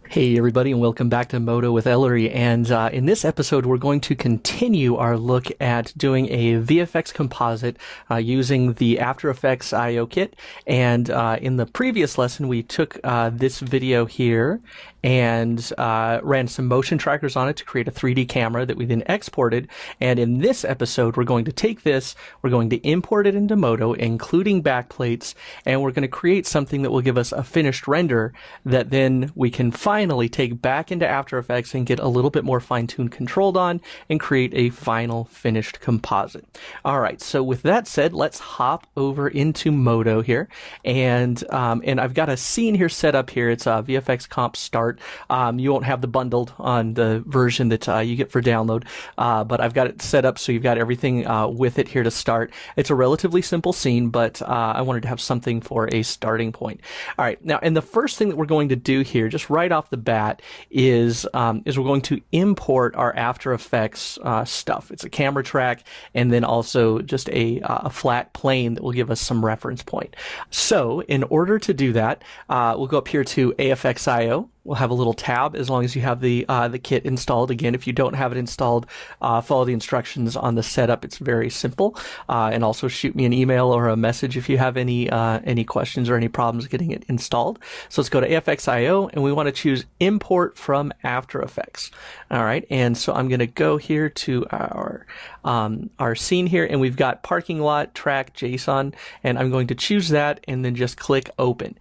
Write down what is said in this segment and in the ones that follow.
Hey everybody, and welcome back to Modo with Ellery. And in this episode, we're going to continue our look at doing a VFX composite using the After Effects IO kit. And in the previous lesson, we took this video here and ran some motion trackers on it to create a 3D camera that we then exported. And in this episode, we're going to take this, we're going to import it into Modo, including backplates, and we're going to create something that will give us a finished render that then we can finally take back into After Effects and get a little bit more fine-tuned controlled on and create a final finished composite. All right, so with that said, let's hop over into Modo here. And I've got a scene here set up here. It's a VFX Comp Start. You won't have the bundled on the version that you get for download, but I've got it set up so you've got everything with it here to start. It's a relatively simple scene, but I wanted to have something for a starting point. All right, now, and the first thing that we're going to do here, just right off the bat, is we're going to import our After Effects stuff. It's a camera track, and then also just a flat plane that will give us some reference point. So, in order to do that, we'll go up here to AFX.io. We'll have a little tab as long as you have the kit installed. Again, if you don't have it installed, follow the instructions on the setup. It's very simple. And also shoot me an email or a message if you have any questions or any problems getting it installed. So let's go to AFX.io, and we want to choose Import from After Effects. All right, and so I'm going to go here to our scene here, and we've got parking lot track JSON, and I'm going to choose that and then just click Open.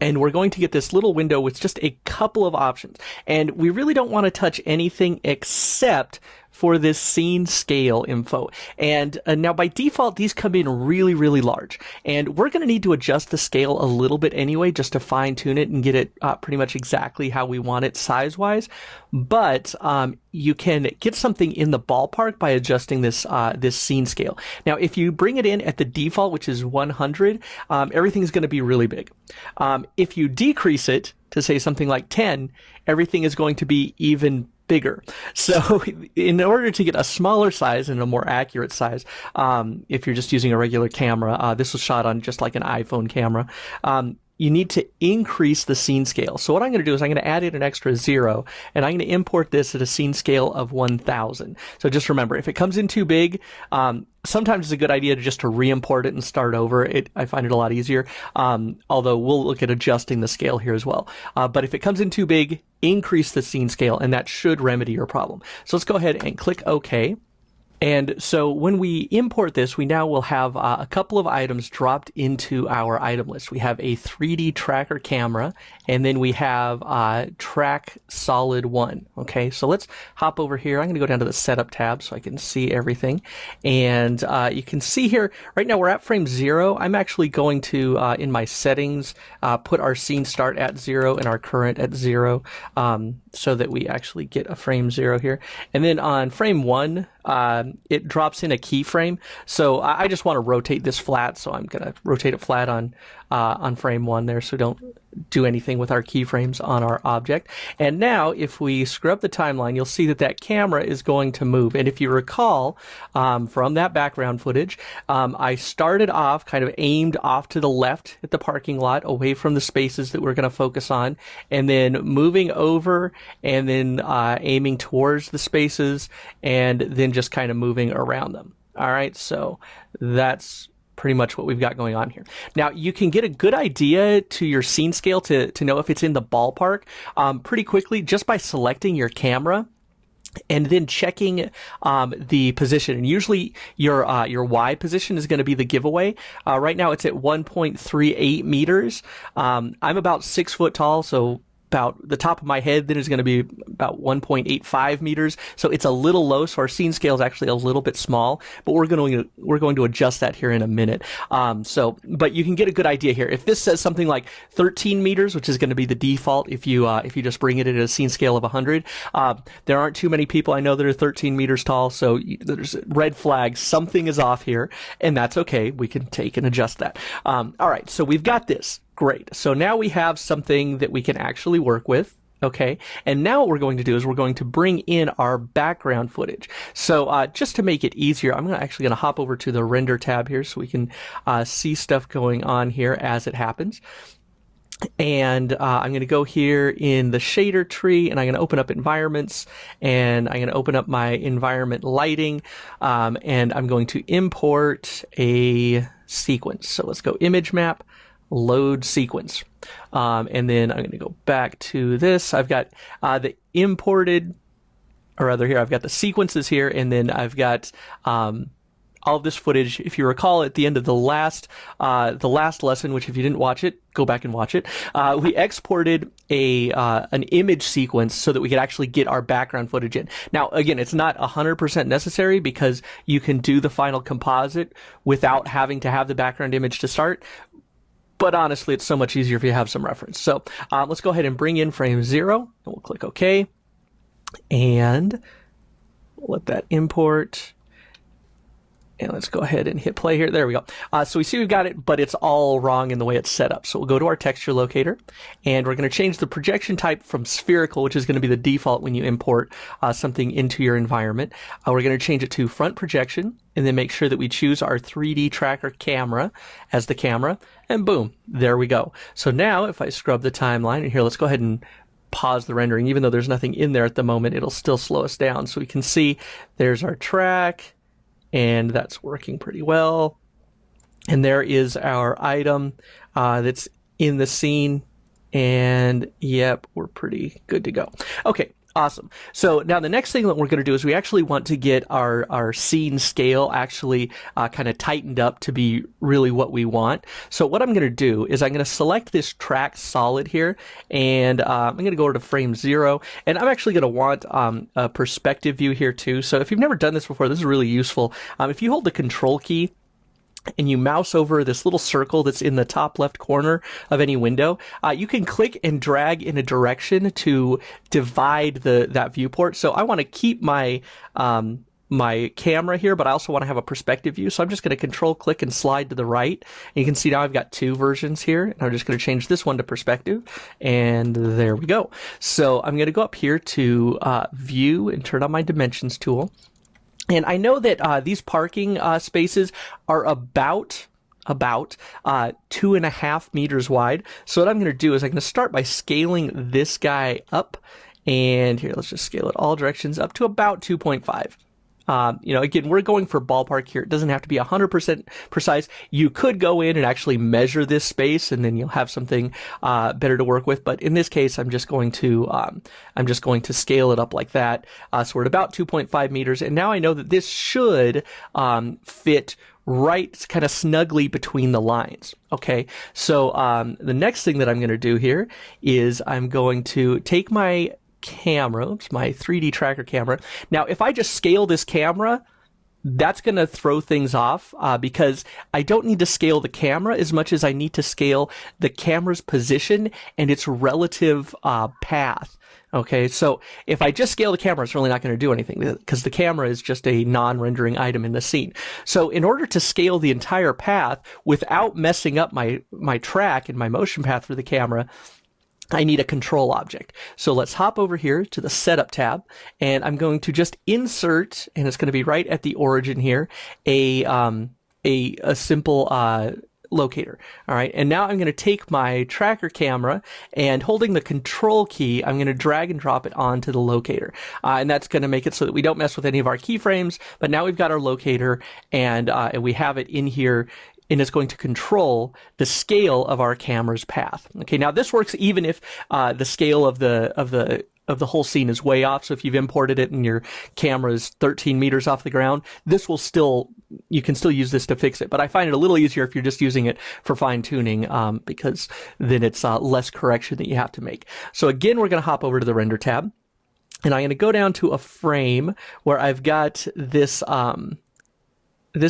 And we're going to get this little window with just a couple of options. And we really don't want to touch anything except for this scene scale info. And now by default, these come in really, really large. And we're going to need to adjust the scale a little bit anyway, just to fine tune it and get it pretty much exactly how we want it size-wise. But you can get something in the ballpark by adjusting this scene scale. Now, if you bring it in at the default, which is 100, everything's going to be really big. If you decrease it to say something like 10, everything is going to be even bigger. So in order to get a smaller size and a more accurate size, if you're just using a regular camera, this was shot on just like an iPhone camera, you need to increase the scene scale. So what I'm going to do is I'm going to add in an extra 0, and I'm going to import this at a scene scale of 1000. So just remember, if it comes in too big, sometimes it's a good idea to re-import it and start over. I find it a lot easier, although we'll look at adjusting the scale here as well. But if it comes in too big, increase the scene scale, and that should remedy your problem. So let's go ahead and click OK. And so when we import this, we now will have a couple of items dropped into our item list. We have a 3D tracker camera, and then we have track solid 1. Okay, so let's hop over here. I'm going to go down to the setup tab so I can see everything. And you can see here, right now we're at frame 0. I'm actually going to, in my settings, put our scene start at 0 and our current at 0, so that we actually get a frame 0 here. And then on frame 1, it drops in a keyframe. So I just want to rotate this flat, so I'm going to rotate it flat on frame 1 there, so don't do anything with our keyframes on our object. And now if we scrub up the timeline, you'll see that camera is going to move. And if you recall from that background footage, I started off kind of aimed off to the left at the parking lot, away from the spaces that we're going to focus on, and then moving over and then aiming towards the spaces, and then just kind of moving around them. All right, so that's pretty much what we've got going on here. Now, you can get a good idea to your scene scale to know if it's in the ballpark pretty quickly just by selecting your camera and then checking the position. And usually your Y position is going to be the giveaway. Right now it's at 1.38 meters. I'm about 6 foot tall, so about the top of my head then is going to be about 1.85 meters. So it's a little low. So our scene scale is actually a little bit small, but we're going to adjust that here in a minute. But you can get a good idea here. If this says something like 13 meters, which is going to be the default if you just bring it at a scene scale of 100, there aren't too many people I know that are 13 meters tall. So there's a red flag. Something is off here, and that's okay. We can take and adjust that. All right. So we've got this. Great. So now we have something that we can actually work with. Okay, and now what we're going to do is we're going to bring in our background footage. So just to make it easier, I'm actually going to hop over to the render tab here so we can see stuff going on here as it happens. And I'm going to go here in the shader tree, and I'm going to open up environments, and I'm going to open up my environment lighting, and I'm going to import a sequence. So let's go image map, load sequence. And then I'm going to go back to this. I've got the imported, or rather here, I've got the sequences here, and then I've got all of this footage. If you recall, at the end of the last lesson, which if you didn't watch it, go back and watch it. We exported an image sequence so that we could actually get our background footage in. Now, again, it's not 100% necessary because you can do the final composite without having to have the background image to start. But honestly, it's so much easier if you have some reference. So let's go ahead and bring in frame 0, and we'll click OK, and we'll let that import. And let's go ahead and hit play here. There we go. So we see we've got it, but it's all wrong in the way it's set up. So we'll go to our texture locator, and we're going to change the projection type from spherical, which is going to be the default when you import something into your environment. We're going to change it to front projection, and then make sure that we choose our 3D tracker camera as the camera, and boom, there we go. So now if I scrub the timeline, and here, let's go ahead and pause the rendering. Even though there's nothing in there at the moment, it'll still slow us down. So we can see there's our track, and that's working pretty well. And there is our item that's in the scene, and yep, we're pretty good to go. Okay, awesome. So now the next thing that we're going to do is we actually want to get our scene scale actually kind of tightened up to be really what we want. So what I'm going to do is I'm going to select this track solid here, and I'm going to go over to frame 0, and I'm actually going to want a perspective view here too. So if you've never done this before, this is really useful. If you hold the control key and you mouse over this little circle that's in the top left corner of any window, you can click and drag in a direction to divide that viewport. So I want to keep my my camera here, but I also want to have a perspective view. So I'm just going to control click and slide to the right. And you can see now I've got 2 versions here. And I'm just going to change this one to perspective, and there we go. So I'm going to go up here to view and turn on my dimensions tool. And I know that these parking spaces are about 2.5 meters wide. So what I'm going to do is I'm going to start by scaling this guy up. And here, let's just scale it all directions up to about 2.5. Again, we're going for ballpark here. It doesn't have to be 100% precise. You could go in and actually measure this space, and then you'll have something better to work with. But in this case, I'm just going to scale it up like that. So we're at about 2.5 meters, and now I know that this should fit right kind of snugly between the lines. Okay, so the next thing that I'm going to do here is I'm going to take my camera, it's my 3D tracker camera. Now, if I just scale this camera, that's going to throw things off because I don't need to scale the camera as much as I need to scale the camera's position and its relative path. Okay, so if I just scale the camera, it's really not going to do anything because the camera is just a non-rendering item in the scene. So in order to scale the entire path without messing up my track and my motion path for the camera, I need a control object. So let's hop over here to the Setup tab, and I'm going to just insert, and it's going to be right at the origin here, a simple locator. All right, and now I'm going to take my tracker camera, and holding the control key, I'm going to drag and drop it onto the locator. And that's going to make it so that we don't mess with any of our keyframes, but now we've got our locator, and we have it in here, and it's going to control the scale of our camera's path. Okay, now this works even if the scale of the whole scene is way off. So if you've imported it and your camera is 13 meters off the ground, you can still use this to fix it. But I find it a little easier if you're just using it for fine tuning, because then it's less correction that you have to make. So again, we're going to hop over to the render tab, and I'm going to go down to a frame where I've got this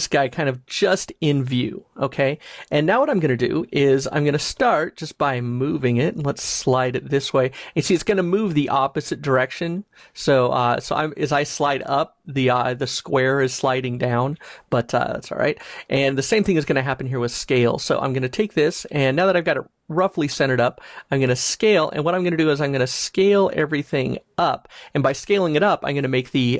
guy kind of just in view, okay? And now what I'm going to do is I'm going to start just by moving it, and let's slide it this way. And see, it's going to move the opposite direction. So as I slide up, the square is sliding down, but that's all right. And the same thing is going to happen here with scale. So I'm going to take this, and now that I've got it roughly centered up, I'm going to scale, and what I'm going to do is I'm going to scale everything up, and by scaling it up, I'm going to make the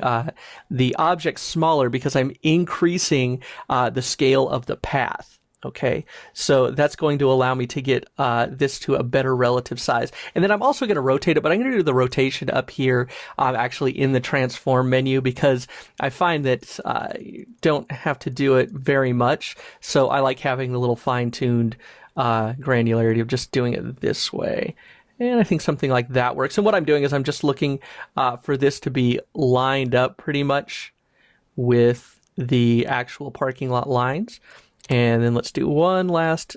object smaller because I'm increasing the scale of the path. Okay, so that's going to allow me to get this to a better relative size. And then I'm also going to rotate it, but I'm going to do the rotation up here actually in the transform menu, because I find that you don't have to do it very much. So I like having the little fine-tuned granularity of just doing it this way. And I think something like that works. And what I'm doing is I'm just looking for this to be lined up pretty much with the actual parking lot lines. And then let's do one last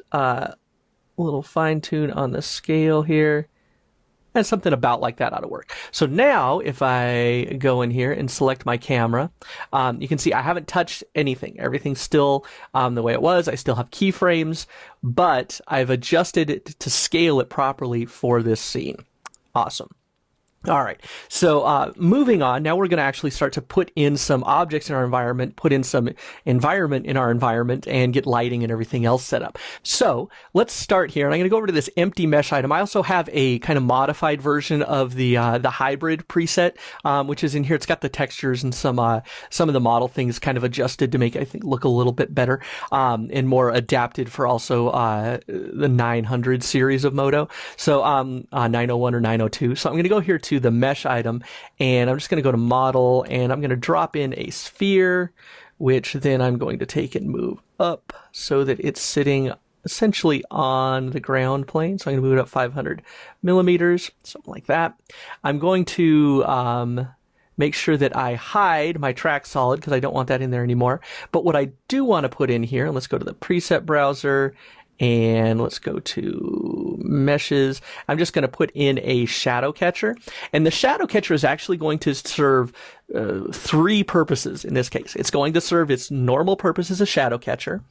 little fine tune on the scale here. And something about like that ought to work. So now if I go in here and select my camera, you can see I haven't touched anything. Everything's still the way it was. I still have keyframes, but I've adjusted it to scale it properly for this scene. Awesome. All right, so moving on, now we're going to actually start to put in some objects in our environment, put in some environment in our environment, and get lighting and everything else set up. So let's start here, and I'm going to go over to this empty mesh item. I also have a kind of modified version of the hybrid preset, which is in here. It's got the textures and some of the model things kind of adjusted to make it, I think, look a little bit better, and more adapted for also the 900 series of Modo. So 901 or 902. So I'm going to go here to the mesh item, and I'm just going to go to model, and I'm going to drop in a sphere, which then I'm going to take and move up so that it's sitting essentially on the ground plane. So I'm going to move it up 500 millimeters, something like that. I'm going to make sure that I hide my track solid because I don't want that in there anymore. But what I do want to put in here, let's go to the preset browser, and let's go to meshes. I'm just going to put in a shadow catcher. And the shadow catcher is actually going to serve three purposes in this case. It's going to serve its normal purpose as a shadow catcher.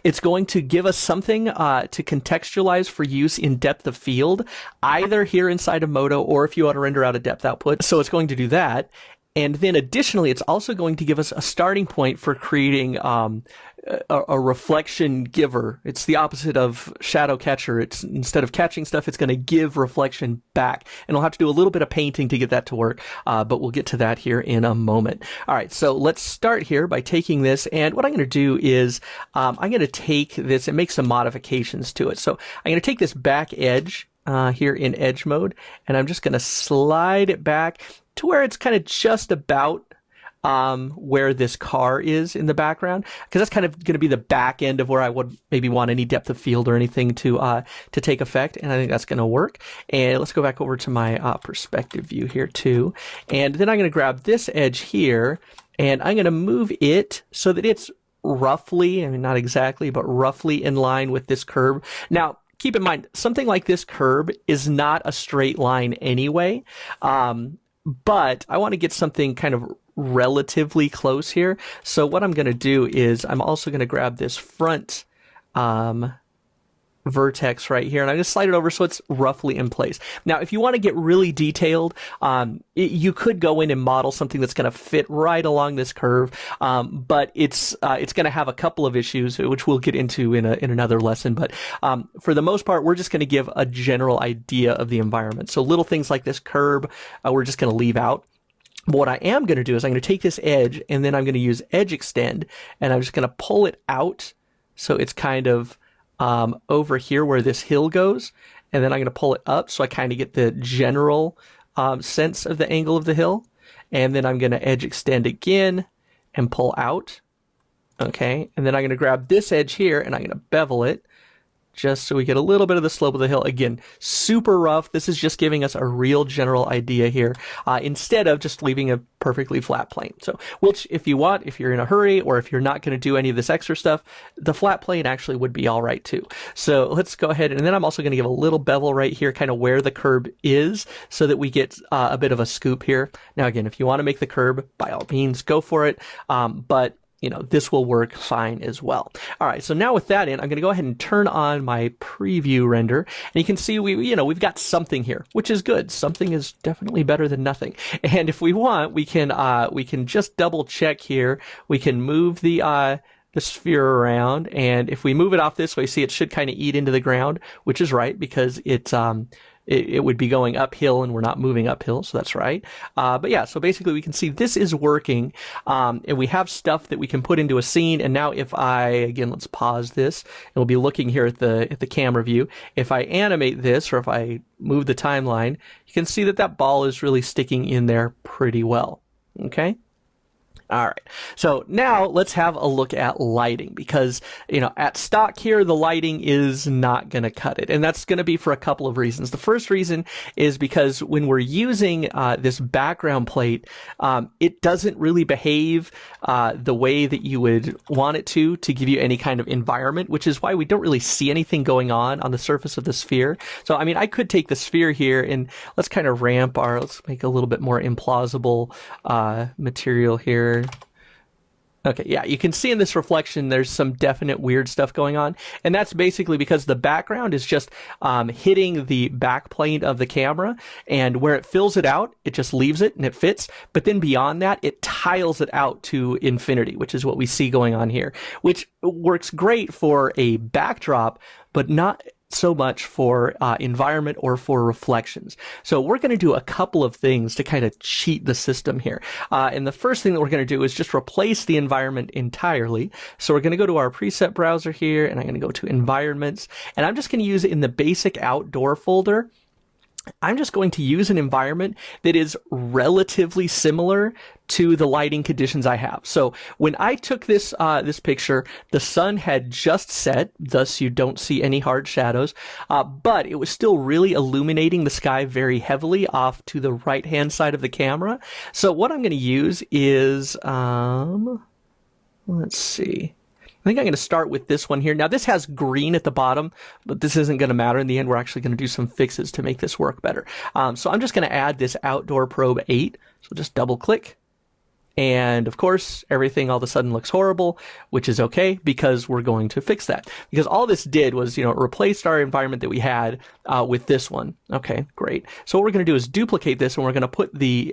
It's going to give us something to contextualize for use in depth of field, either here inside of Modo or if you want to render out a depth output. So it's going to do that. And then additionally, it's also going to give us a starting point for creating a reflection giver. It's the opposite of shadow catcher. It's instead of catching stuff, it's going to give reflection back. And I'll have to do a little bit of painting to get that to work, but we'll get to that here in a moment. All right, so let's start here by taking this, and what I'm going to do is I'm going to take this and make some modifications to it. So I'm going to take this back edge here in edge mode, and I'm just going to slide it back to where it's kind of just about where this car is in the background, because that's kind of going to be the back end of where I would maybe want any depth of field or anything to take effect, and I think that's going to work. And let's go back over to my perspective view here too, and then I'm going to grab this edge here, and I'm going to move it so that it's roughly, I mean not exactly, but roughly in line with this curve. Now, keep in mind, something like this curve is not a straight line anyway, but I want to get something kind of relatively close here. So what I'm going to do is I'm also going to grab this front vertex right here, and I'm going to slide it over so it's roughly in place. Now, if you want to get really detailed, you could go in and model something that's going to fit right along this curve, but it's going to have a couple of issues, which we'll get into in another lesson. But for the most part, we're just going to give a general idea of the environment. So little things like this curb, we're just going to leave out. But what I am going to do is I'm going to take this edge, and then I'm going to use edge extend, and I'm just going to pull it out so it's kind of over here where this hill goes, and then I'm going to pull it up so I kind of get the general sense of the angle of the hill, and then I'm going to edge extend again and pull out, okay, and then I'm going to grab this edge here and I'm going to bevel it just so we get a little bit of the slope of the hill. Again, super rough. This is just giving us a real general idea here, instead of just leaving a perfectly flat plane. So, which if you want, if you're in a hurry or if you're not going to do any of this extra stuff, the flat plane actually would be all right too. So let's go ahead, and then I'm also going to give a little bevel right here, kind of where the curb is, so that we get a bit of a scoop here. Now again, if you want to make the curb, by all means, go for it. But you know, this will work fine as well. All right, so now with that in, I'm going to go ahead and turn on my preview render, and you can see we've got something here, which is good. Something is definitely better than nothing. And if we want, we can just double check here. We can move the sphere around, and if we move it off this way, see it should kind of eat into the ground, which is right because it's it would be going uphill, and we're not moving uphill, so that's right. But yeah, so basically we can see this is working, and we have stuff that we can put into a scene. And now if again, let's pause this, and we'll be looking here at the camera view. If I animate this, or if I move the timeline, you can see that that ball is really sticking in there pretty well. Okay. All right, so now let's have a look at lighting, because, at stock here, the lighting is not going to cut it. And that's going to be for a couple of reasons. The first reason is because when we're using this background plate, it doesn't really behave the way that you would want it to give you any kind of environment, which is why we don't really see anything going on the surface of the sphere. So, I mean, I could take the sphere here and let's kind of let's make a little bit more implausible material here. Okay, yeah, you can see in this reflection there's some definite weird stuff going on, and that's basically because the background is just hitting the back plane of the camera, and where it fills it out, it just leaves it and it fits, but then beyond that, it tiles it out to infinity, which is what we see going on here, which works great for a backdrop, but not so much for environment or for reflections. So we're going to do a couple of things to kind of cheat the system here. And the first thing that we're going to do is just replace the environment entirely. So we're going to go to our preset browser here, and I'm going to go to environments, and I'm just going to use it in the basic outdoor folder. I'm just going to use an environment that is relatively similar to the lighting conditions I have. So when I took this picture, the sun had just set, thus you don't see any hard shadows, but it was still really illuminating the sky very heavily off to the right-hand side of the camera. So what I'm going to use is, let's see. I think I'm going to start with this one here. Now, this has green at the bottom, but this isn't going to matter. In the end, we're actually going to do some fixes to make this work better. So I'm just going to add this outdoor probe 8. So just double click. And of course, everything all of a sudden looks horrible, which is okay, because we're going to fix that. Because all this did was, it replaced our environment that we had with this one. Okay, great. So what we're going to do is duplicate this, and we're going to put the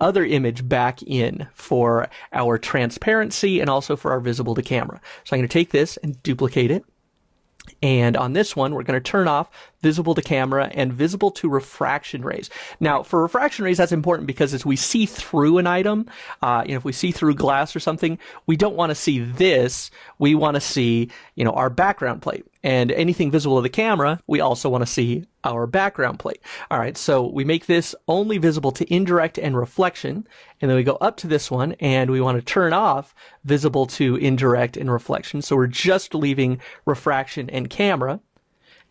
other image back in for our transparency and also for our visible to camera. So I'm going to take this and duplicate it. And on this one, we're going to turn off visible to camera and visible to refraction rays. Now, for refraction rays, that's important because as we see through an item, if we see through glass or something, we don't want to see this. We want to see, our background plate. And anything visible to the camera, we also want to see our background plate. All right, so we make this only visible to indirect and reflection, and then we go up to this one, and we want to turn off visible to indirect and reflection. So we're just leaving refraction and camera,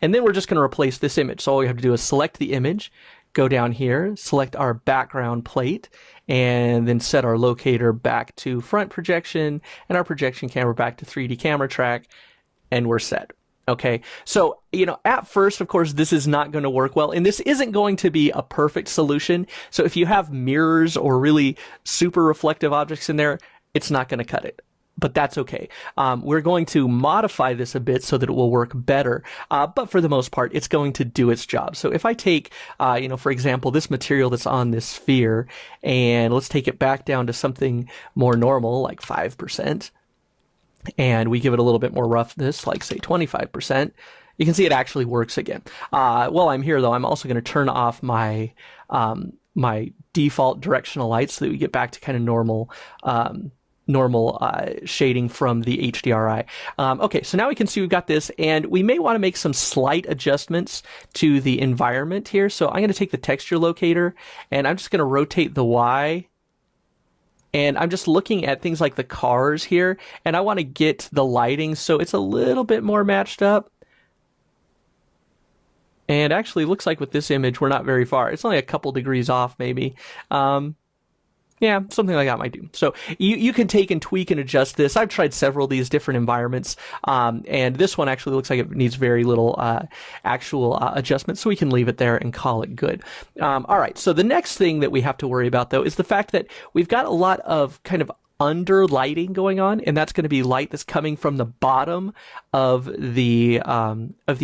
and then we're just going to replace this image. So all we have to do is select the image, go down here, select our background plate, and then set our locator back to front projection, and our projection camera back to 3D camera track, and we're set. Okay, so, at first, of course, this is not going to work well, and this isn't going to be a perfect solution. So if you have mirrors or really super reflective objects in there, it's not going to cut it. But that's okay. We're going to modify this a bit so that it will work better. But for the most part, it's going to do its job. So if I take, for example, this material that's on this sphere, and let's take it back down to something more normal, like 5%. And we give it a little bit more roughness, like say 25%, you can see it actually works again. While I'm here, though, I'm also going to turn off my my default directional lights so that we get back to kind of normal shading from the HDRI. Okay, so now we can see we've got this, and we may want to make some slight adjustments to the environment here. So I'm going to take the texture locator, and I'm just going to rotate the Y. And I'm just looking at things like the cars here, and I want to get the lighting so it's a little bit more matched up. And actually, looks like with this image, we're not very far. It's only a couple degrees off, maybe. Yeah, something like that might do. So you can take and tweak and adjust this. I've tried several of these different environments, and this one actually looks like it needs very little actual adjustment, so we can leave it there and call it good. All right, so the next thing that we have to worry about, though, is the fact that we've got a lot of kind of under lighting going on, and that's going to be light that's coming from the bottom of the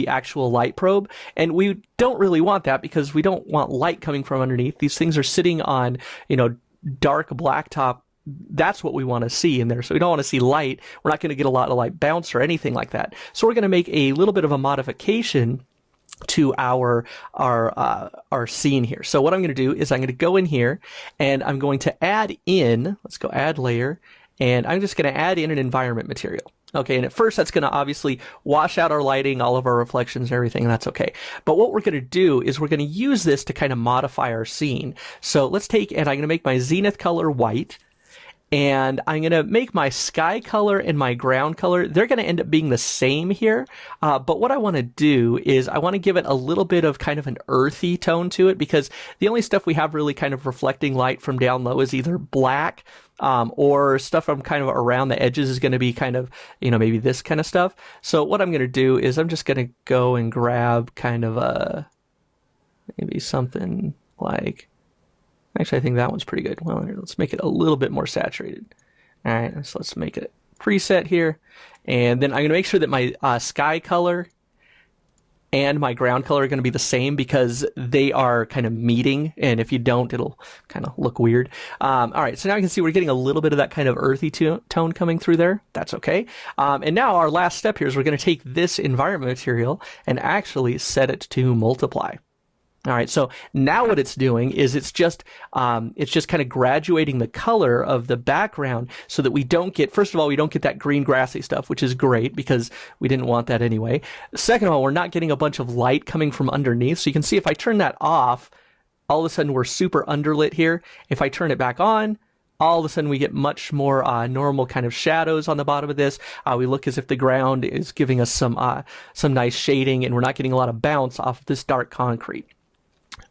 actual light probe, and we don't really want that because we don't want light coming from underneath. These things are sitting on, dark blacktop. That's what we want to see in there. So we don't want to see light. We're not going to get a lot of light bounce or anything like that. So we're going to make a little bit of a modification to our scene here. So what I'm going to do is I'm going to go in here and I'm going to add in, let's go add layer, and I'm just going to add in an environment material. Okay, and at first that's going to obviously wash out our lighting, all of our reflections and everything, and that's okay. But what we're going to do is we're going to use this to kind of modify our scene. So let's take, and I'm going to make my zenith color white, and I'm going to make my sky color and my ground color, they're going to end up being the same here. But what I want to do is I want to give it a little bit of kind of an earthy tone to it, because the only stuff we have really kind of reflecting light from down low is either black, or stuff from kind of around the edges is going to be kind of, you know, maybe this kind of stuff. So what I'm going to do is I'm just going to go and grab kind of maybe something like, actually, I think that one's pretty good. Well, let's make it a little bit more saturated. All right, so let's make it a preset here. And then I'm going to make sure that my sky color and my ground color are going to be the same, because they are kind of meeting. And if you don't, it'll kind of look weird. All right, so now you can see we're getting a little bit of that kind of earthy tone coming through there. That's okay. And now our last step here is we're going to take this environment material and actually set it to multiply. All right, so now what it's doing is it's just kind of graduating the color of the background so that we don't get, first of all, we don't get that green grassy stuff, which is great because we didn't want that anyway. Second of all, we're not getting a bunch of light coming from underneath. So you can see if I turn that off, all of a sudden we're super underlit here. If I turn it back on, all of a sudden we get much more normal kind of shadows on the bottom of this. We look as if the ground is giving us some nice shading, and we're not getting a lot of bounce off of this dark concrete.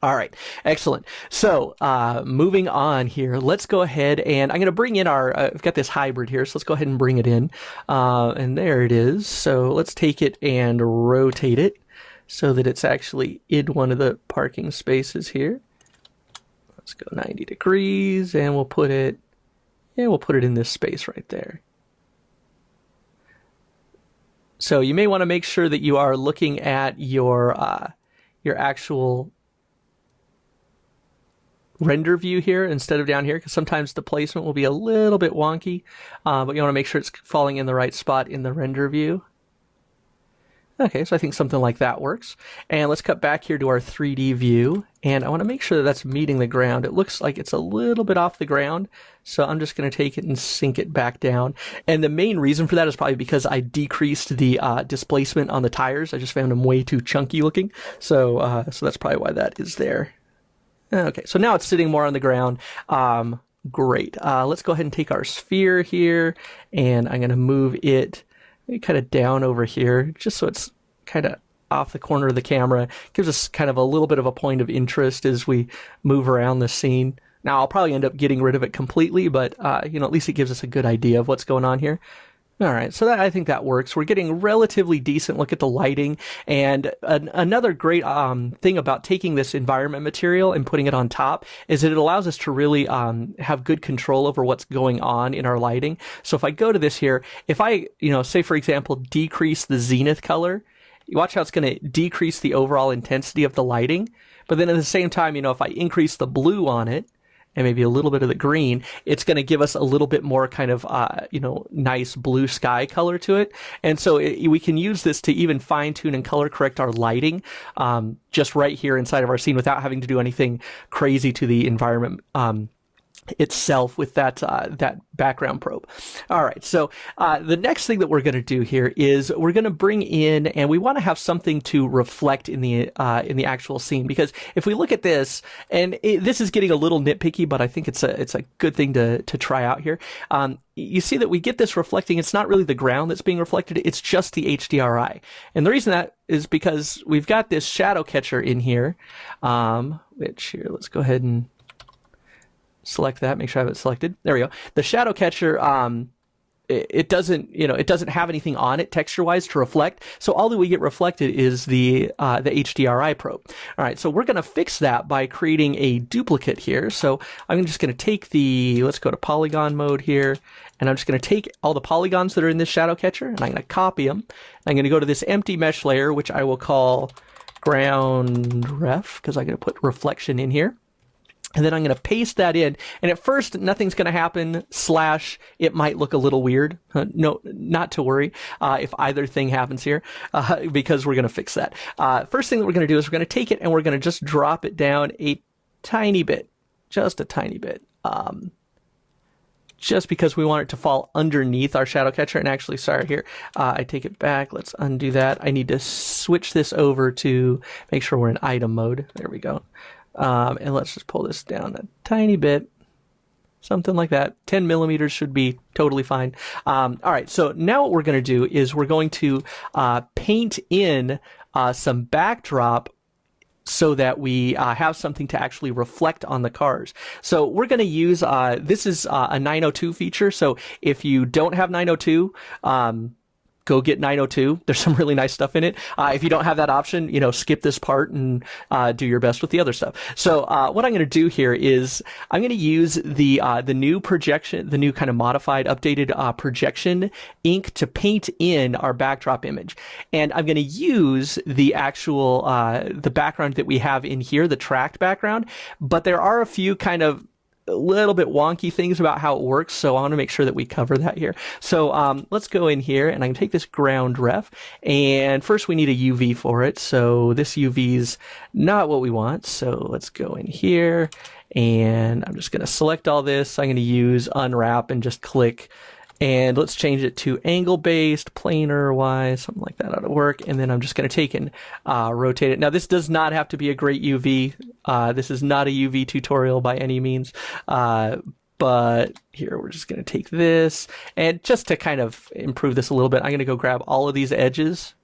All right, excellent. So moving on here, let's go ahead and I'm going to bring in our, I've got this hybrid here, so let's go ahead and bring it in. And there it is. So let's take it and rotate it so that it's actually in one of the parking spaces here. Let's go 90 degrees and we'll put it in this space right there. So you may want to make sure that you are looking at your actual render view here instead of down here, because sometimes the placement will be a little bit wonky, but you want to make sure it's falling in the right spot in the render view. Okay, so I think something like that works. And let's cut back here to our 3D view, and I want to make sure that that's meeting the ground. It looks like it's a little bit off the ground, so I'm just going to take it and sink it back down. And the main reason for that is probably because I decreased the displacement on the tires. I just found them way too chunky looking, so that's probably why that is there. Okay, so now it's sitting more on the ground. Great. Let's go ahead and take our sphere here, and I'm going to move it kind of down over here, just so it's kind of off the corner of the camera. Gives us kind of a little bit of a point of interest as we move around the scene. Now, I'll probably end up getting rid of it completely, but at least it gives us a good idea of what's going on here. All right, so I think that works. We're getting a relatively decent look at the lighting. And another great thing about taking this environment material and putting it on top is that it allows us to really have good control over what's going on in our lighting. So if I go to this here, if I, say for example, decrease the zenith color, you watch how it's going to decrease the overall intensity of the lighting. But then at the same time, if I increase the blue on it, and maybe a little bit of the green, it's going to give us a little bit more kind of, nice blue sky color to it. And so we can use this to even fine tune and color correct our lighting, just right here inside of our scene without having to do anything crazy to the environment, itself with that background probe. All right, so the next thing that we're going to do here is we're going to bring in, and we want to have something to reflect in the actual scene, because if we look at this, and this is getting a little nitpicky, but I think it's a good thing to try out here. You see that we get this reflecting. It's not really the ground that's being reflected. It's just the HDRI. And the reason that is because we've got this shadow catcher in here, which here, let's go ahead and select that, make sure I have it selected. There we go. The shadow catcher, it doesn't have anything on it texture-wise to reflect. So all that we get reflected is the HDRI probe. All right, so we're going to fix that by creating a duplicate here. So I'm just going to take let's go to polygon mode here, and I'm just going to take all the polygons that are in this shadow catcher, and I'm going to copy them. I'm going to go to this empty mesh layer, which I will call ground ref, because I'm going to put reflection in here. And then I'm going to paste that in. And at first, nothing's going to happen, / it might look a little weird. No, not to worry if either thing happens here, because we're going to fix that. First thing that we're going to do is we're going to take it and we're going to just drop it down a tiny bit, just a tiny bit. Just because we want it to fall underneath our shadow catcher. And actually, sorry, here, I take it back. Let's undo that. I need to switch this over to make sure we're in item mode. There we go. And let's just pull this down a tiny bit, something like that. 10 millimeters should be totally fine. All right, so now what we're going to do is we're going to paint in some backdrop so that we have something to actually reflect on the cars. So we're going to use, this is a 902 feature. So if you don't have 902, go get 902. There's some really nice stuff in it. If you don't have that option, skip this part and do your best with the other stuff. So what I'm going to do here is I'm going to use the new projection, the new kind of modified, updated projection ink to paint in our backdrop image. And I'm going to use the actual the background that we have in here, the tracked background. But there are a few kind of a little bit wonky things about how it works, so I want to make sure that we cover that here. So let's go in here, and I can take this ground ref, and first we need a UV for it, so this UV is not what we want, so let's go in here, and I'm just going to select all this. I'm going to use unwrap and just click, and let's change it to angle-based, planar-wise, something like that ought to work. And then I'm just going to take and rotate it. Now, this does not have to be a great UV. This is not a UV tutorial by any means. But here, we're just going to take this. And just to kind of improve this a little bit, I'm going to go grab all of these edges,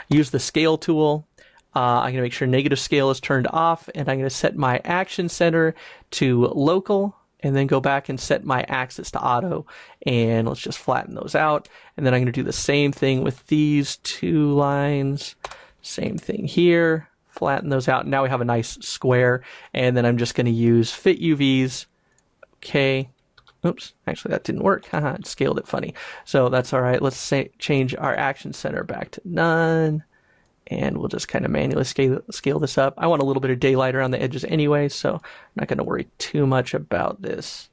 use the scale tool. I'm going to make sure negative scale is turned off. And I'm going to set my action center to local. And then go back and set my axis to auto, and let's just flatten those out. And then I'm going to do the same thing with these two lines. Same thing here, flatten those out. Now we have a nice square, and then I'm just going to use fit UVs. Okay. Oops, actually that didn't work. It scaled it funny. So that's all right. Let's change our action center back to none. And we'll just kind of manually scale this up. I want a little bit of daylight around the edges anyway, so I'm not going to worry too much about this.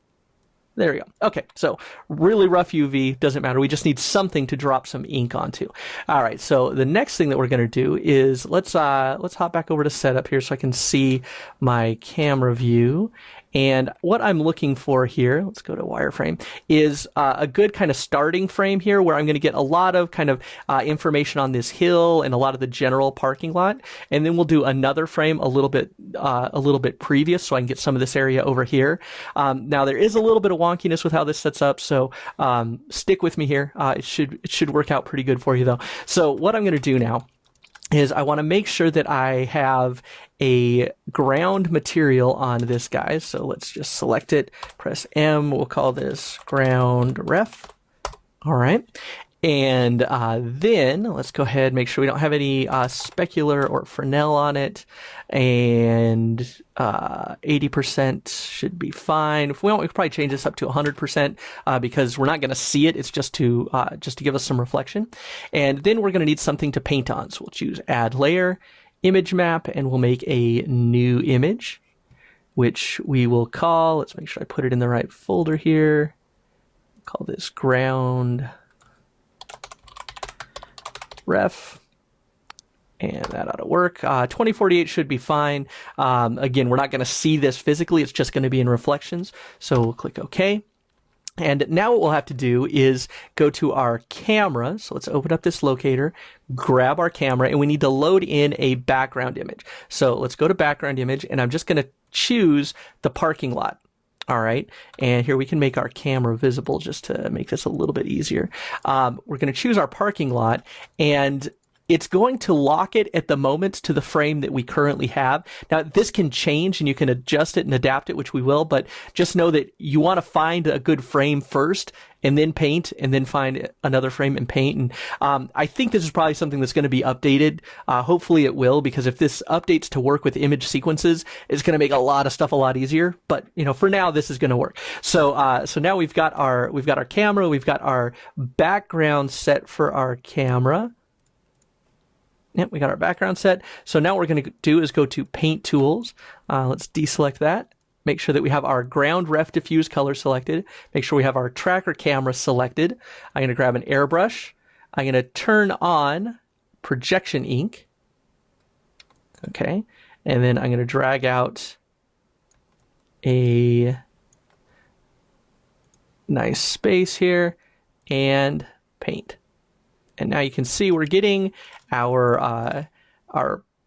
There we go. Okay, so really rough UV, doesn't matter. We just need something to drop some ink onto. All right, so the next thing that we're going to do is let's hop back over to setup here so I can see my camera view. And what I'm looking for here, let's go to wireframe, is a good kind of starting frame here where I'm going to get a lot of kind of information on this hill and a lot of the general parking lot. And then we'll do another frame a little bit previous so I can get some of this area over here. Now there is a little bit of wonkiness with how this sets up, so stick with me here. It should work out pretty good for you though. So what I'm going to do now is I want to make sure that I have a ground material on this guy. So let's just select it, press M, we'll call this ground ref. All right. And then let's go ahead and make sure we don't have any specular or Fresnel on it. And 80% should be fine. If we want, we could probably change this up to 100% because we're not going to see it. It's just to give us some reflection. And then we're going to need something to paint on. So we'll choose Add Layer, Image Map, and we'll make a new image, which we will call, let's make sure I put it in the right folder here. Call this ground ref, and that ought to work. 2048 should be fine. Again, we're not going to see this physically. It's just going to be in reflections. So we'll click OK. And now what we'll have to do is go to our camera. So let's open up this locator, grab our camera, and we need to load in a background image. So let's go to background image, and I'm just going to choose the parking lot. All right, and here we can make our camera visible just to make this a little bit easier. We're going to choose our parking lot, and it's going to lock it at the moment to the frame that we currently have. Now, this can change, and you can adjust it and adapt it, which we will, but just know that you want to find a good frame first, and then paint, and then find another frame and paint. And I think this is probably something that's going to be updated. Hopefully it will, because if this updates to work with image sequences, it's going to make a lot of stuff a lot easier. But for now, this is going to work. So so now we've got our camera, we've got our background set for our camera. Yep, we got our background set. So now what we're going to do is go to Paint Tools. Let's deselect that. Make sure that we have our ground ref diffuse color selected. Make sure we have our tracker camera selected. I'm going to grab an airbrush. I'm going to turn on projection ink. Okay. And then I'm going to drag out a nice space here and paint. And now you can see we're getting our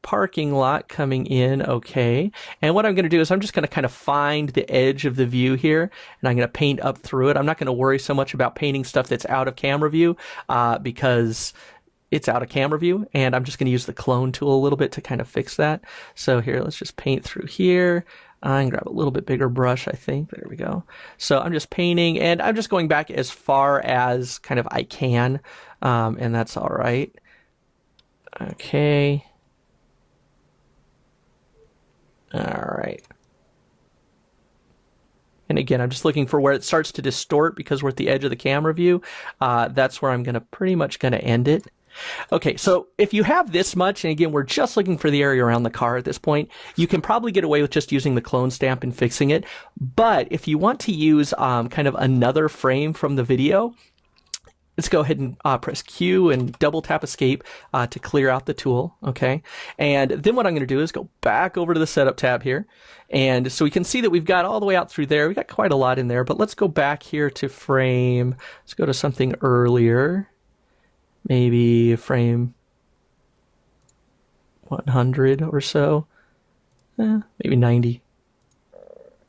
parking lot coming in okay. And what I'm going to do is I'm just going to kind of find the edge of the view here, and I'm going to paint up through it. I'm not going to worry so much about painting stuff that's out of camera view because it's out of camera view, and I'm just going to use the clone tool a little bit to kind of fix that. So here, let's just paint through here. I can grab a little bit bigger brush, I think. There we go. So I'm just painting, and I'm just going back as far as kind of I can, and that's all right. Okay. All right. And again, I'm just looking for where it starts to distort because we're at the edge of the camera view. That's where I'm pretty much going to end it. Okay, so if you have this much, and again, we're just looking for the area around the car at this point, you can probably get away with just using the clone stamp and fixing it. But if you want to use kind of another frame from the video, let's go ahead and press Q and double tap escape to clear out the tool, okay? And then what I'm going to do is go back over to the setup tab here. And so we can see that we've got all the way out through there. We got quite a lot in there, but let's go back here to frame. Let's go to something earlier. Maybe frame 100 or so. Maybe 90.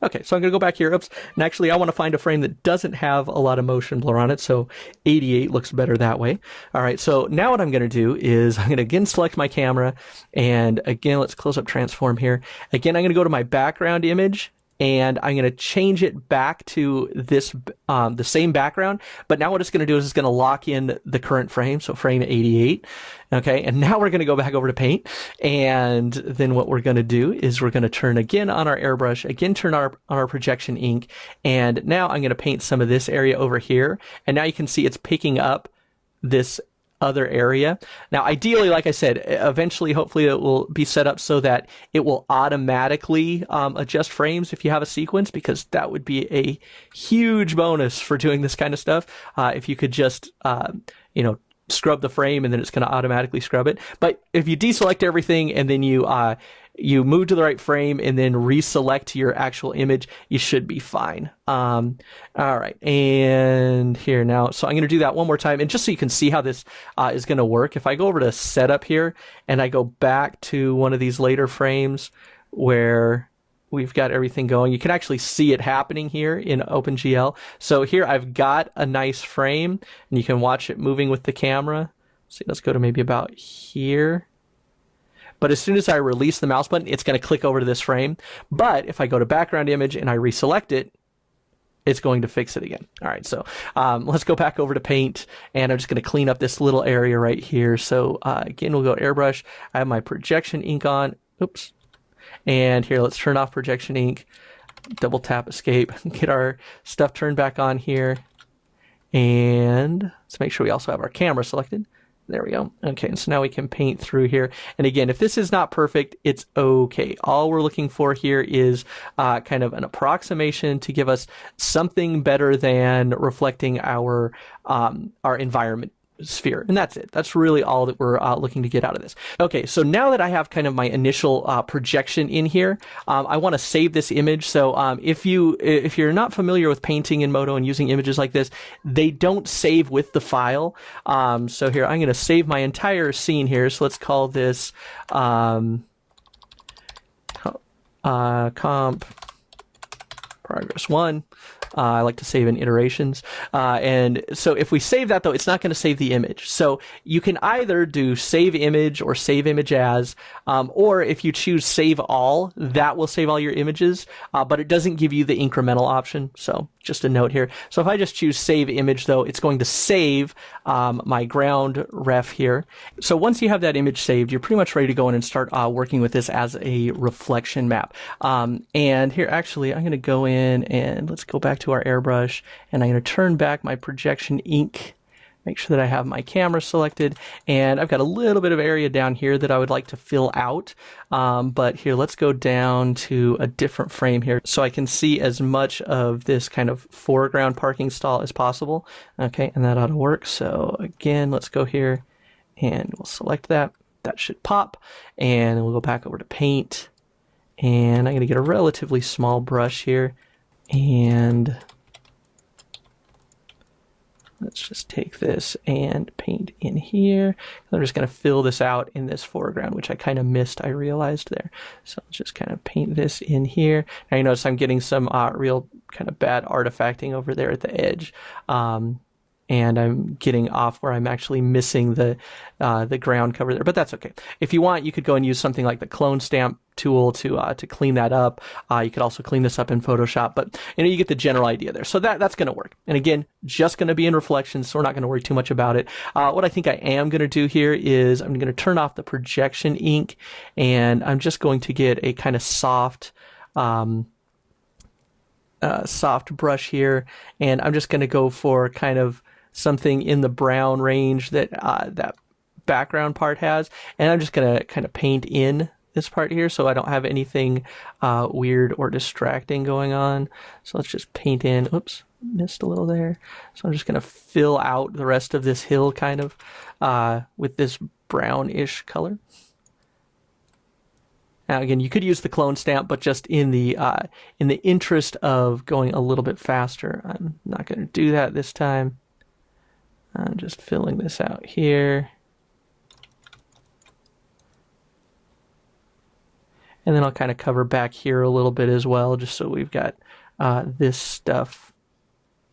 Okay, so I'm going to go back here. Oops. And actually, I want to find a frame that doesn't have a lot of motion blur on it, so 88 looks better that way. All right, so now what I'm going to do is I'm going to again select my camera, and again, let's close up transform here. Again, I'm going to go to my background image, and I'm going to change it back to this, the same background. But now what it's going to do is it's going to lock in the current frame, so frame 88. Okay, and now we're going to go back over to paint. And then what we're going to do is we're going to turn again on our airbrush, again turn on our projection ink. And now I'm going to paint some of this area over here. And now you can see it's picking up this other area. Now, ideally, like I said, eventually, hopefully it will be set up so that it will automatically adjust frames if you have a sequence, because that would be a huge bonus for doing this kind of stuff. If you could just, scrub the frame and then it's going to automatically scrub it. But if you deselect everything and then you move to the right frame and then reselect your actual image, you should be fine. All right, and here now, so I'm going to do that one more time, and just so you can see how this is going to work, if I go over to setup here and I go back to one of these later frames where we've got everything going, you can actually see it happening here in OpenGL. So here I've got a nice frame, and you can watch it moving with the camera. See, let's go to maybe about here. But as soon as I release the mouse button, it's going to click over to this frame. But if I go to background image and I reselect it, it's going to fix it again. All right, so let's go back over to paint, and I'm just going to clean up this little area right here. So again, we'll go airbrush. I have my projection ink on. Oops. And here, let's turn off projection ink. Double tap escape. Get our stuff turned back on here. And let's make sure we also have our camera selected. There we go. Okay, and so now we can paint through here. And again, if this is not perfect, it's okay. All we're looking for here is kind of an approximation to give us something better than reflecting our environment sphere. And that's it. That's really all that we're looking to get out of this. Okay, so now that I have kind of my initial projection in here, I want to save this image. So if you're not familiar with painting in Modo and using images like this, they don't save with the file. So here, I'm going to save my entire scene here. So let's call this comp progress 1. I like to save in iterations. And so if we save that, though, it's not going to save the image. So you can either do save image or save image as, or if you choose save all, that will save all your images, but it doesn't give you the incremental option. So just a note here. So if I just choose save image, though, it's going to save my ground ref here. So once you have that image saved, you're pretty much ready to go in and start working with this as a reflection map. And here, actually, I'm going to go in and let's go back to our airbrush, and I'm going to turn back my projection ink Make sure that I have my camera selected, and I've got a little bit of area down here that I would like to fill out. But here, let's go down to a different frame here so I can see as much of this kind of foreground parking stall as possible. Okay, and that ought to work. So again, let's go here and we'll select that. That should pop, and we'll go back over to paint, and I'm going to get a relatively small brush here, and let's just take this and paint in here. I'm just going to fill this out in this foreground, which I kind of missed, I realized there. So I'll just kind of paint this in here. Now you notice I'm getting some real kind of bad artifacting over there at the edge. And I'm getting off where I'm actually missing the ground cover there, but that's okay. If you want, you could go and use something like the clone stamp tool to clean that up. You could also clean this up in Photoshop, but you get the general idea there. So that's going to work. And again, just going to be in reflections, so we're not going to worry too much about it. What I think I am going to do here is I'm going to turn off the projection ink, and I'm just going to get a kind of soft brush here, and I'm just going to go for kind of something in the brown range that that background part has, and I'm just going to kind of paint in this part here so I don't have anything weird or distracting going on. So let's just paint in. Oops, missed a little there. So I'm just going to fill out the rest of this hill kind of with this brownish color. Now again, you could use the clone stamp, but just in the interest of going a little bit faster, I'm not going to do that this time. I'm just filling this out here. And then I'll kind of cover back here a little bit as well, just so we've got this stuff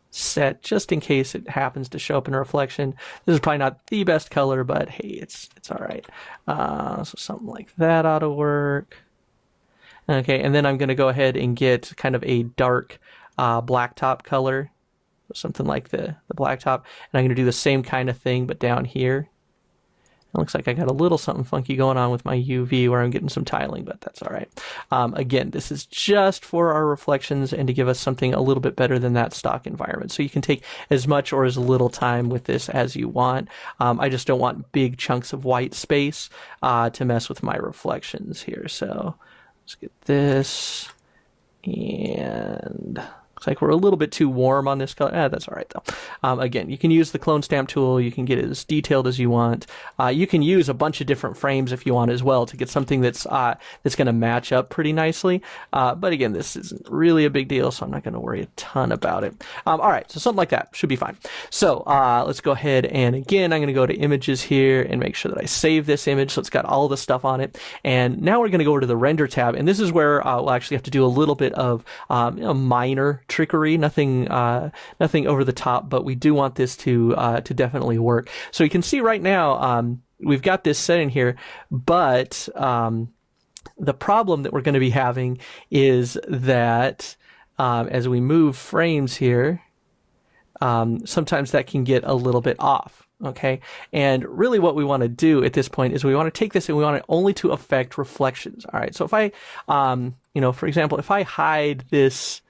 set, just in case it happens to show up in a reflection. This is probably not the best color, but hey, it's all right. So something like that ought to work. Okay, and then I'm going to go ahead and get kind of a dark blacktop color, something like the blacktop, and I'm going to do the same kind of thing, but down here. It looks like I got a little something funky going on with my UV where I'm getting some tiling, but that's all right. Again, this is just for our reflections and to give us something a little bit better than that stock environment. So you can take as much or as little time with this as you want. I just don't want big chunks of white space to mess with my reflections here. So let's get this, and looks like we're a little bit too warm on this color. That's all right though. Again, you can use the clone stamp tool. You can get it as detailed as you want. You can use a bunch of different frames if you want as well to get something that's going to match up pretty nicely. But again, this isn't really a big deal, so I'm not going to worry a ton about it. All right, so something like that should be fine. So let's go ahead, and again, I'm going to go to images here and make sure that I save this image so it's got all the stuff on it. And now we're going to go over to the render tab, and this is where we'll actually have to do a little bit of minor trickery, nothing over the top, but we do want this to definitely work. So you can see right now we've got this set in here, but the problem that we're going to be having is that as we move frames here, sometimes that can get a little bit off. Okay, and really what we want to do at this point is we want to take this and we want it only to affect reflections. All right, so if I, for example, if I hide this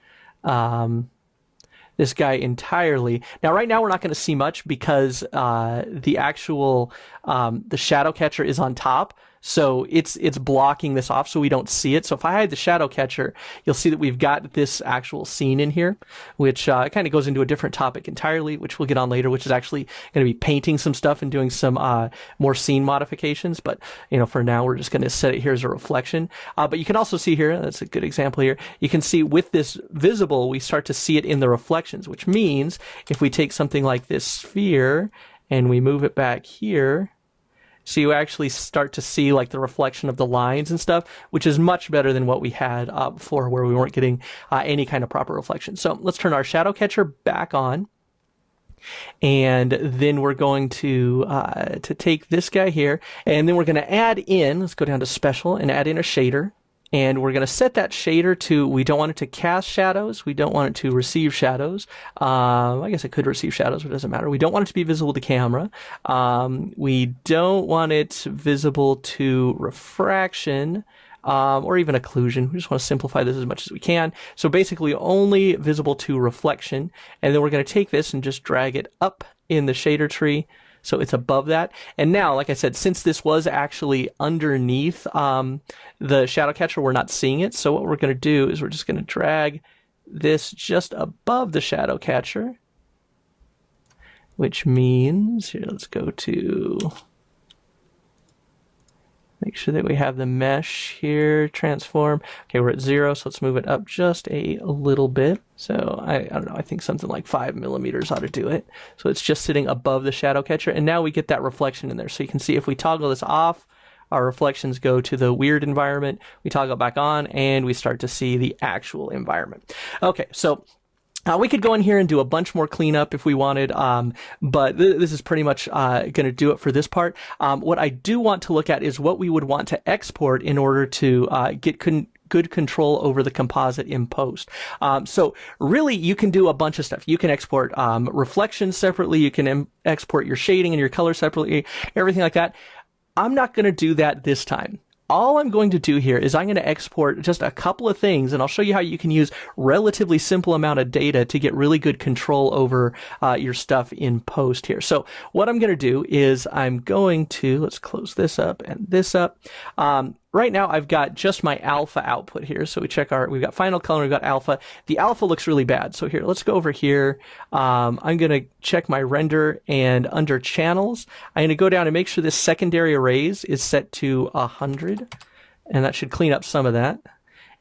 this guy entirely. Now, right now, we're not going to see much because the actual the shadow catcher is on top. So it's blocking this off so we don't see it. So if I hide the shadow catcher, you'll see that we've got this actual scene in here, which kind of goes into a different topic entirely, which we'll get on later, which is actually going to be painting some stuff and doing some more scene modifications. But, for now, we're just going to set it here as a reflection. But you can also see here, that's a good example here, you can see with this visible, we start to see it in the reflections, which means if we take something like this sphere and we move it back here, so you actually start to see like the reflection of the lines and stuff, which is much better than what we had before where we weren't getting any kind of proper reflection. So let's turn our shadow catcher back on. And then we're going to take this guy here, and then we're going to add in, let's go down to special and add in a shader. And we're going to set that shader to, we don't want it to cast shadows. We don't want it to receive shadows. I guess it could receive shadows, but it doesn't matter. We don't want it to be visible to camera. We don't want it visible to refraction. or even occlusion. We just want to simplify this as much as we can. So basically only visible to reflection. And then we're going to take this and just drag it up in the shader tree so it's above that. And now, like I said, since this was actually underneath the shadow catcher, we're not seeing it. So what we're going to do is we're just going to drag this just above the shadow catcher, which means, here, let's go to, make sure that we have the mesh here, transform. Okay, we're at 0, so let's move it up just a little bit. So I don't know, I think something like 5 millimeters ought to do it. So it's just sitting above the shadow catcher, and now we get that reflection in there. So you can see if we toggle this off, our reflections go to the weird environment. We toggle back on, and we start to see the actual environment. Okay, so we could go in here and do a bunch more cleanup if we wanted, but this is pretty much going to do it for this part. What I do want to look at is what we would want to export in order to get good control over the composite in post. So really, you can do a bunch of stuff. You can export reflections separately. You can export your shading and your color separately, everything like that. I'm not going to do that this time. All I'm going to do here is I'm going to export just a couple of things, and I'll show you how you can use relatively simple amount of data to get really good control over your stuff in post here. So what I'm going to do is I'm going to, let's close this up and this up. Right now I've got just my alpha output here. So we've got final color, we've got alpha. The alpha looks really bad. So here, let's go over here. I'm going to check my render, and under channels, I'm going to go down and make sure this secondary arrays is set to 100. And that should clean up some of that.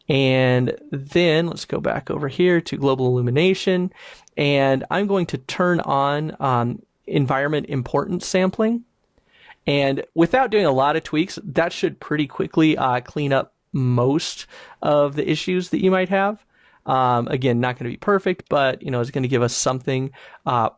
And then let's go back over here to global illumination. And I'm going to turn on environment importance sampling. And without doing a lot of tweaks, that should pretty quickly clean up most of the issues that you might have. Again, not going to be perfect, but it's going to give us something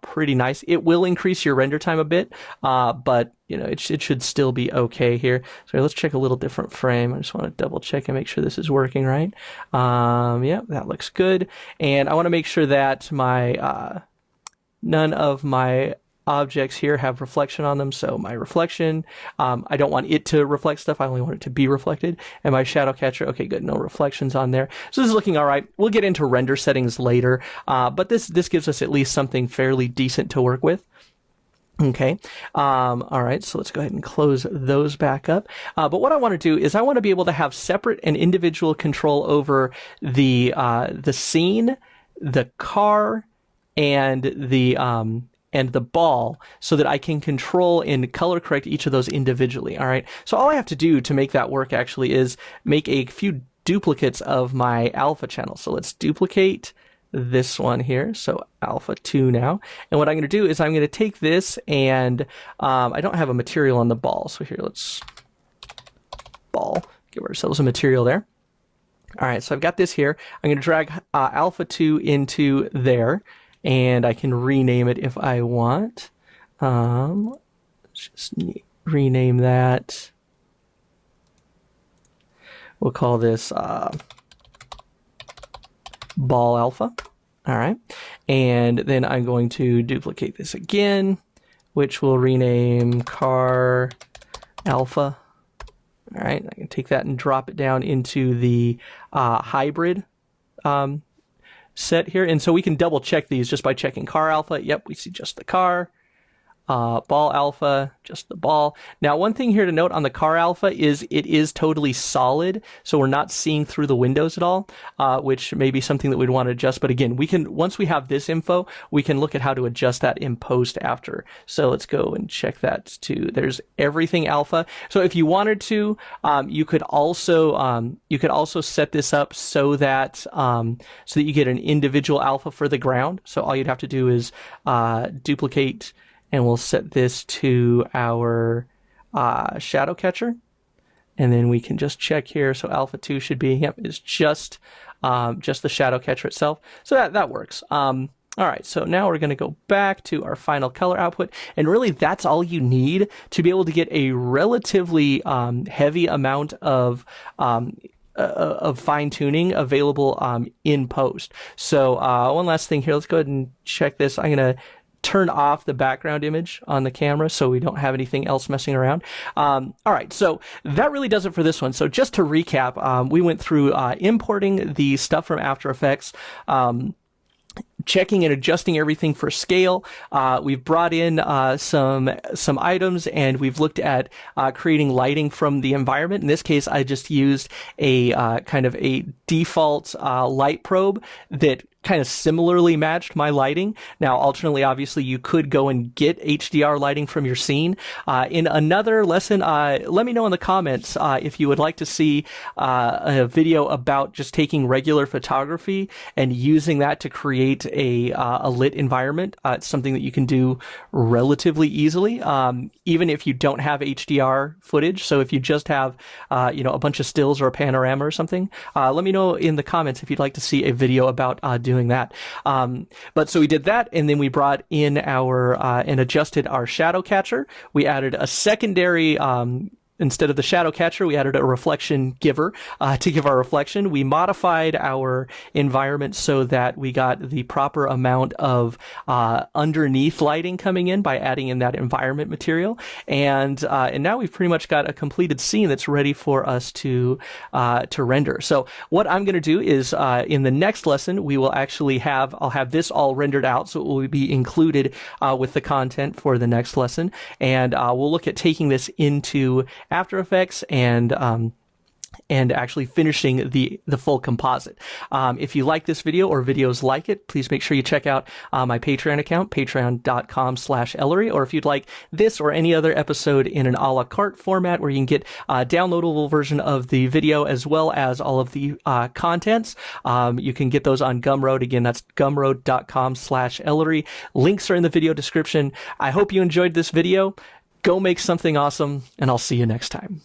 pretty nice. It will increase your render time a bit, but it should still be okay here. So let's check a little different frame. I just want to double check and make sure this is working right. Yeah, that looks good. And I want to make sure that my none of my objects here have reflection on them. So my reflection, I don't want it to reflect stuff. I only want it to be reflected. And my shadow catcher, okay, good. No reflections on there. So this is looking all right. We'll get into render settings later. But this gives us at least something fairly decent to work with. Okay. All right. So let's go ahead and close those back up. But what I want to do is I want to be able to have separate and individual control over the scene, the car, and the ball, so that I can control and color correct each of those individually. All right. So all I have to do to make that work actually is make a few duplicates of my alpha channel. So let's duplicate this one here. So alpha 2 now. And what I'm going to do is I'm going to take this and I don't have a material on the ball. So here, let's ball, give ourselves a material there. All right. So I've got this here. I'm going to drag alpha 2 into there. And I can rename it if I want. Let's just rename that. We'll call this ball alpha. All right. And then I'm going to duplicate this again, which we'll rename car alpha. All right. I can take that and drop it down into the hybrid set here. And so we can double check these just by checking car alpha. Yep, we see just the car. Ball alpha, just the ball. Now, one thing here to note on the car alpha is it is totally solid, so we're not seeing through the windows at all, which may be something that we'd want to adjust. But again, once we have this info, we can look at how to adjust that in post after. So let's go and check that too. There's everything alpha. So if you wanted to, you could also set this up so that you get an individual alpha for the ground. So all you'd have to do is duplicate. And we'll set this to our shadow catcher. And then we can just check here. So alpha 2 should be, yep, is just the shadow catcher itself. So that works. All right, so now we're going to go back to our final color output. And really, that's all you need to be able to get a relatively heavy amount of fine tuning available in post. So one last thing here. Let's go ahead and check this. I'm going to turn off the background image on the camera so we don't have anything else messing around. All right, so that really does it for this one. So just to recap, we went through importing the stuff from After Effects, checking and adjusting everything for scale. We've brought in some items, and we've looked at creating lighting from the environment. In this case, I just used a kind of a default light probe that kind of similarly matched my lighting. Now, alternately, obviously, you could go and get HDR lighting from your scene. In another lesson, let me know in the comments if you would like to see a video about just taking regular photography and using that to create a lit environment. It's something that you can do relatively easily, even if you don't have HDR footage. So if you just have, a bunch of stills or a panorama or something, let me know in the comments if you'd like to see a video about doing that. But so we did that, and then we brought in our and adjusted our shadow catcher. We added a secondary instead of the shadow catcher, we added a reflection giver to give our reflection. We modified our environment so that we got the proper amount of underneath lighting coming in by adding in that environment material. And now we've pretty much got a completed scene that's ready for us to render. So what I'm going to do is in the next lesson, we will actually I'll have this all rendered out, so it will be included with the content for the next lesson. And we'll look at taking this into After Effects and actually finishing the full composite. If you like this video or videos like it, please make sure you check out my Patreon account, patreon.com/Ellery, or if you'd like this or any other episode in an a la carte format where you can get a downloadable version of the video as well as all of the contents, you can get those on Gumroad. Again, that's gumroad.com/Ellery. Links are in the video description. I hope you enjoyed this video. Go make something awesome, and I'll see you next time.